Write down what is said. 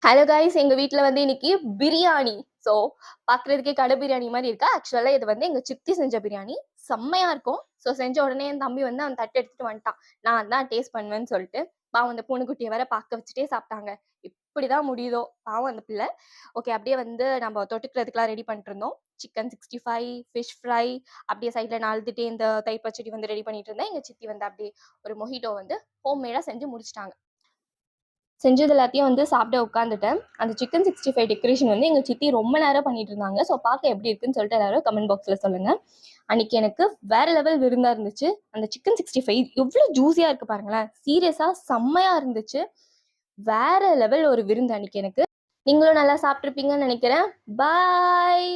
Hello guys, எங்க வீட்ல வந்து இன்னைக்கு பிரியாணி. ஸோ பார்க்குறதுக்கே கடை பிரியாணி மாரி இருக்கா. ஆக்சுவலா இது வந்து எங்க சித்தி செஞ்ச பிரியாணி. செம்மையா இருக்கும். ஸோ செஞ்ச உடனே என் தம்பி வந்து அந்த தட்டு எடுத்துட்டு வந்துட்டான். நான் தான் டேஸ்ட் பண்ணுவேன்னு சொல்லிட்டு. பாவம் அந்த பூனைக்குட்டிய வேற பார்க்க வச்சுட்டே சாப்பிட்டாங்க. இப்படிதான் முடியுதோ பாவம் அந்த பிள்ளை. ஓகே, அப்படியே வந்து நம்ம தொட்டுக்கிறதுக்குலாம் ரெடி பண்ணிட்டு இருந்தோம். சிக்கன் 65, ஃபிஷ் ஃப்ரை, அப்படியே சைடில் நான் அழுதுட்டே இந்த தயிர் பச்சடி வந்து ரெடி பண்ணிட்டு இருந்தேன். எங்க சித்தி வந்து அப்படியே ஒரு மொஹிட்டோ வந்து ஹோம்மேடாக செஞ்சு முடிச்சிட்டாங்க. செஞ்சது எல்லாத்தையும் வந்து சாப்பிட உட்காந்துட்டேன். அந்த சிக்கன் 65 டெக்கரேஷன் வந்து எங்கள் சித்தி ரொம்ப நேரம் பண்ணிட்டு இருந்தாங்க. ஸோ பார்க்க எப்படி இருக்குன்னு சொல்லிட்டு எல்லாரும் கமெண்ட் பாக்ஸில் சொல்லுங்கள். அன்னைக்கு எனக்கு வேற லெவல் விருந்தாக இருந்துச்சு. அந்த சிக்கன் 65 எவ்வளோ ஜூஸியாக இருக்குது பாருங்களேன். சீரியஸாக செம்மையாக இருந்துச்சு. வேற லெவல் ஒரு விருந்து அன்னைக்கு எனக்கு. நீங்களும் நல்லா சாப்பிட்ருப்பீங்கன்னு நினைக்கிறேன். பாய்.